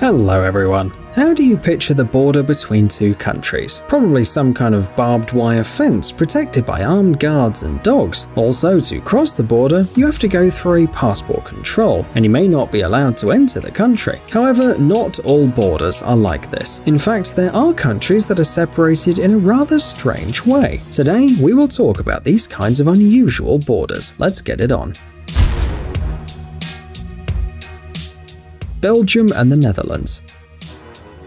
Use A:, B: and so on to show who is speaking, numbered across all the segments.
A: Hello everyone. How do you picture the border between two countries? Probably some kind of barbed wire fence protected by armed guards and dogs. Also, to cross the border, you have to go through a passport control, and you may not be allowed to enter the country. However, not all borders are like this. In fact, there are countries that are separated in a rather strange way. Today, we will talk about these kinds of unusual borders. Let's get it on. Belgium and the Netherlands.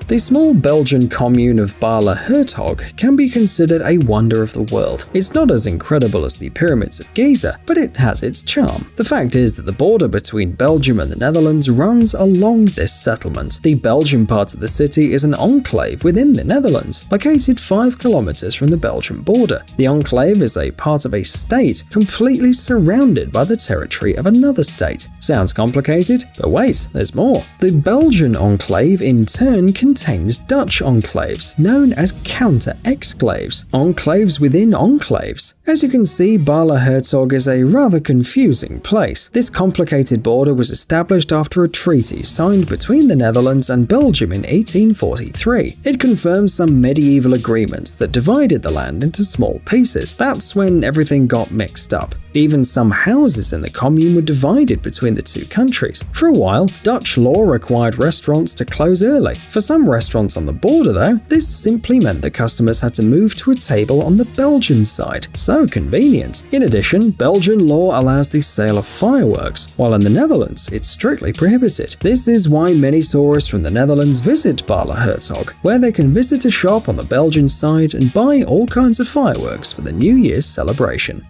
A: The small Belgian commune of Baarle-Hertog can be considered a wonder of the world. It's not as incredible as the pyramids of Giza, but it has its charm. The fact is that the border between Belgium and the Netherlands runs along this settlement. The Belgian part of the city is an enclave within the Netherlands, located 5 kilometers from the Belgian border. The enclave is a part of a state completely surrounded by the territory of another state. Sounds complicated? But wait, there's more. The Belgian enclave in turn contains Dutch enclaves, known as counter-exclaves, enclaves within enclaves. As you can see, Baarle-Hertog is a rather confusing place. This complicated border was established after a treaty signed between the Netherlands and Belgium in 1843. It confirms some medieval agreements that divided the land into small pieces. That's when everything got mixed up. Even some houses in the commune were divided between the two countries. For a while, Dutch law required restaurants to close early. For some restaurants on the border, though, this simply meant that customers had to move to a table on the Belgian side. So convenient. In addition, Belgian law allows the sale of fireworks, while in the Netherlands, it's strictly prohibited. This is why many tourists from the Netherlands visit Baarle-Hertog, where they can visit a shop on the Belgian side and buy all kinds of fireworks for the New Year's celebration.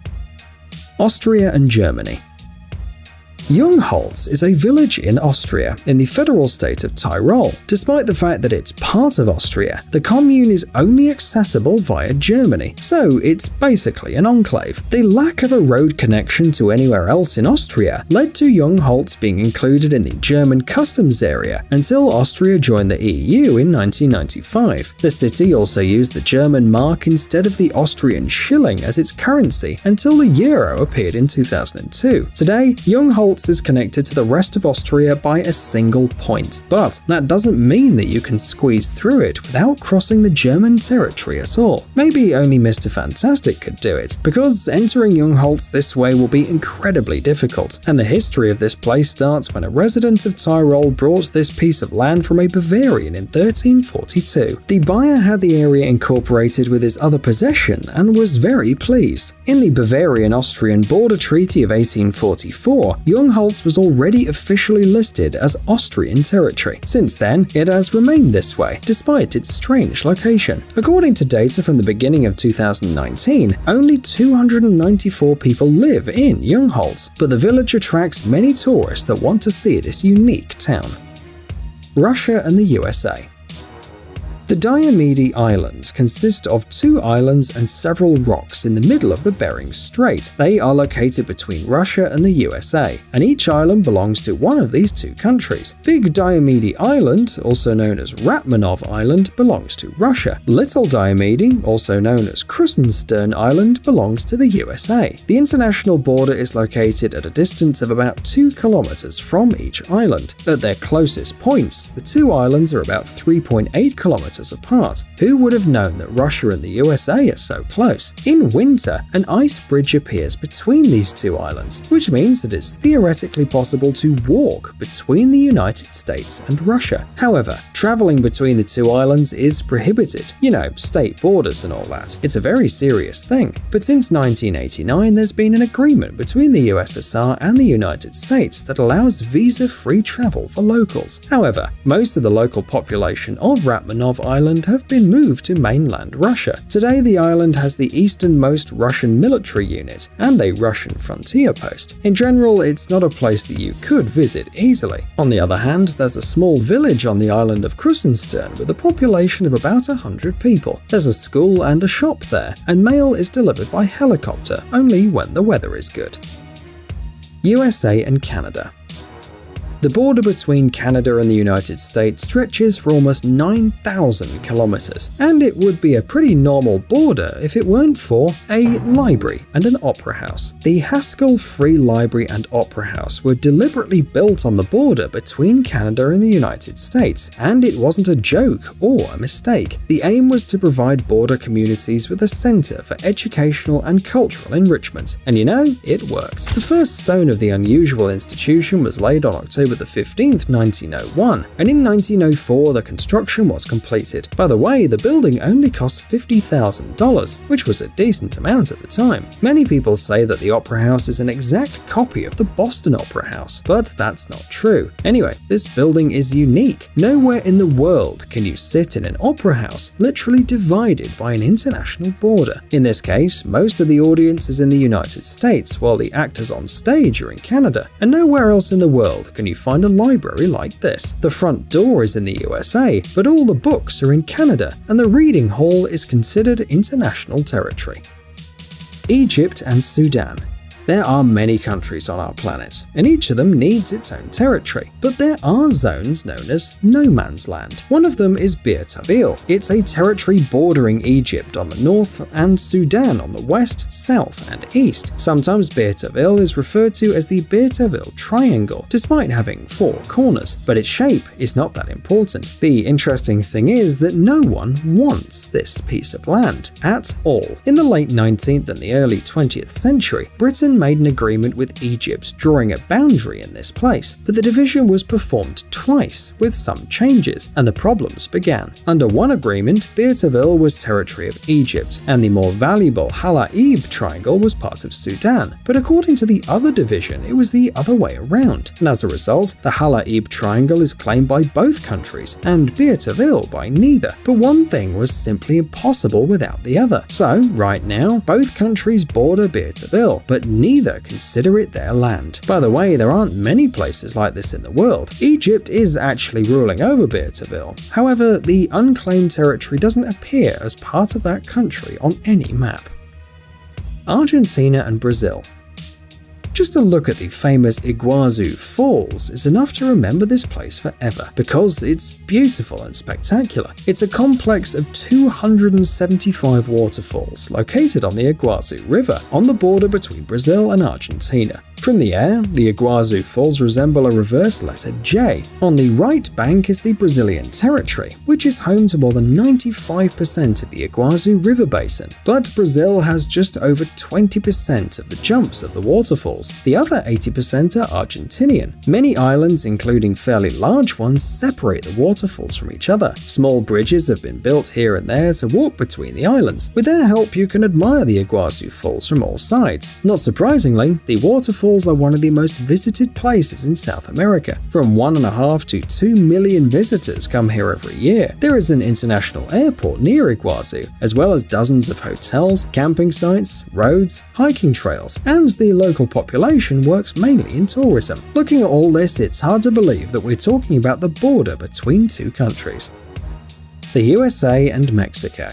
A: Austria and Germany. Jungholz is a village in Austria, in the federal state of Tyrol. Despite the fact that it's part of Austria, the commune is only accessible via Germany, so it's basically an enclave. The lack of a road connection to anywhere else in Austria led to Jungholz being included in the German customs area until Austria joined the EU in 1995. The city also used the German mark instead of the Austrian schilling as its currency until the euro appeared in 2002. Today, Jungholz is connected to the rest of Austria by a single point, but that doesn't mean that you can squeeze through it without crossing the German territory at all. Maybe only Mr. Fantastic could do it, because entering Jungholz this way will be incredibly difficult, and the history of this place starts when a resident of Tyrol brought this piece of land from a Bavarian in 1342. The buyer had the area incorporated with his other possession and was very pleased. In the Bavarian-Austrian border treaty of 1844, Jungholz was already officially listed as Austrian territory. Since then, it has remained this way, despite its strange location. According to data from the beginning of 2019, only 294 people live in Jungholz, but the village attracts many tourists that want to see this unique town. Russia and the USA. The Diomede Islands consist of 2 islands and several rocks in the middle of the Bering Strait. They are located between Russia and the USA, and each island belongs to one of these 2 countries. Big Diomede Island, also known as Ratmanov Island, belongs to Russia. Little Diomede, also known as Krusenstern Island, belongs to the USA. The international border is located at a distance of about 2 kilometers from each island. At their closest points, the 2 islands are about 3.8 kilometers apart. Who would have known that Russia and the USA are so close? In winter, an ice bridge appears between these 2 islands, which means that it's theoretically possible to walk between the United States and Russia. However, traveling between the 2 islands is prohibited. You know, state borders and all that. It's a very serious thing. But since 1989, there's been an agreement between the USSR and the United States that allows visa-free travel for locals. However, most of the local population of Ratmanov Island have been moved to mainland Russia. Today, the island has the easternmost Russian military unit and a Russian frontier post. In general, it's not a place that you could visit easily. On the other hand, there's a small village on the island of Krusenstern with a population of about 100 people. There's a school and a shop there, and mail is delivered by helicopter only when the weather is good. USA and Canada. The border between Canada and the United States stretches for almost 9,000 kilometers, and it would be a pretty normal border if it weren't for a library and an opera house. The Haskell Free Library and Opera House were deliberately built on the border between Canada and the United States, and it wasn't a joke or a mistake. The aim was to provide border communities with a center for educational and cultural enrichment, and it worked. The first stone of the unusual institution was laid on October 15th, 1901, and in 1904 the construction was completed. By the way, the building only cost $50,000, which was a decent amount at the time. Many people say that the Opera House is an exact copy of the Boston Opera House, but that's not true. Anyway, this building is unique. Nowhere in the world can you sit in an opera house literally divided by an international border. In this case, most of the audience is in the United States, while the actors on stage are in Canada, and nowhere else in the world can you find a library like this. The front door is in the USA, but all the books are in Canada, and the reading hall is considered international territory. Egypt and Sudan. There are many countries on our planet, and each of them needs its own territory, but there are zones known as no man's land. One of them is Bir Tawil. It's a territory bordering Egypt on the north and Sudan on the west, south, and east. Sometimes Bir Tawil is referred to as the Bir Tawil Triangle, despite having 4 corners, but its shape is not that important. The interesting thing is that no one wants this piece of land at all. In the late 19th and the early 20th century, Britain made an agreement with Egypt drawing a boundary in this place, but the division was performed twice with some changes, and the problems began. Under one agreement, Bir Tawil was territory of Egypt, and the more valuable Halaib Triangle was part of Sudan, but according to the other division, it was the other way around, and as a result, the Halaib Triangle is claimed by both countries, and Bir Tawil by neither. But one thing was simply impossible without the other. So, right now, both countries border Bir Tawil, but neither consider it their land. By the way, there aren't many places like this in the world. Egypt is actually ruling over Bir Tawil. However, the unclaimed territory doesn't appear as part of that country on any map. Argentina and Brazil. Just a look at the famous Iguazu Falls is enough to remember this place forever, because it's beautiful and spectacular. It's a complex of 275 waterfalls located on the Iguazu River, on the border between Brazil and Argentina. From the air, the Iguazu Falls resemble a reverse letter J. On the right bank is the Brazilian territory, which is home to more than 95% of the Iguazu River basin. But Brazil has just over 20% of the jumps of the waterfalls. The other 80% are Argentinian. Many islands, including fairly large ones, separate the waterfalls from each other. Small bridges have been built here and there to walk between the islands. With their help, you can admire the Iguazu Falls from all sides. Not surprisingly, the waterfalls are one of the most visited places in South America. From 1.5 to 2 million visitors come here every year. There is an international airport near Iguazu, as well as dozens of hotels, camping sites, roads, hiking trails, and the local population works mainly in tourism. Looking at all this, it's hard to believe that we're talking about the border between two countries. The USA and Mexico.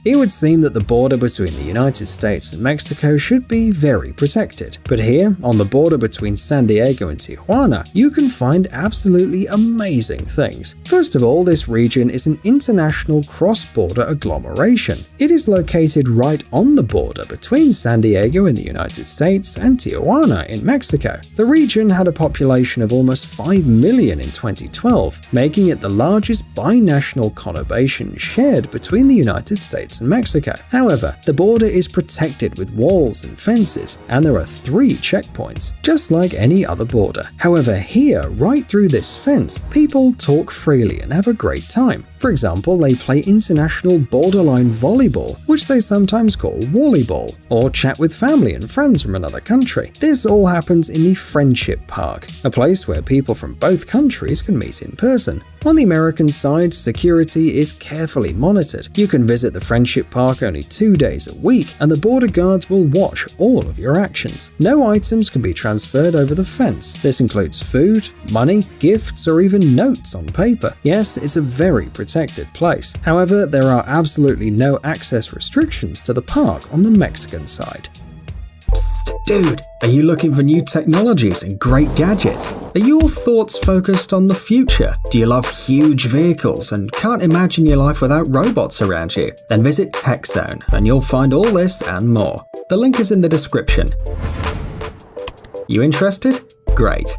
A: It would seem that the border between the United States and Mexico should be very protected, but here, on the border between San Diego and Tijuana, you can find absolutely amazing things. First of all, this region is an international cross-border agglomeration. It is located right on the border between San Diego in the United States and Tijuana in Mexico. The region had a population of almost 5 million in 2012, making it the largest binational conurbation shared between the United States and Mexico. However, the border is protected with walls and fences, and there are 3 checkpoints, just like any other border. However, here, right through this fence, people talk freely and have a great time. For example, they play international borderline volleyball, which they sometimes call Wallyball, or chat with family and friends from another country. This all happens in the Friendship Park, a place where people from both countries can meet in person. On the American side, security is carefully monitored. You can visit the Friendship Park only 2 days a week, and the border guards will watch all of your actions. No items can be transferred over the fence. This includes food, money, gifts, or even notes on paper. Yes, it's a very protected place. However, there are absolutely no access restrictions to the park on the Mexican side.
B: Psst,
A: Dude, are you looking for new technologies and great gadgets? Are your thoughts focused on the future? Do you love huge vehicles and can't imagine your life without robots around you? Then visit TechZone and you'll find all this and more. The link is in the description. You interested? Great.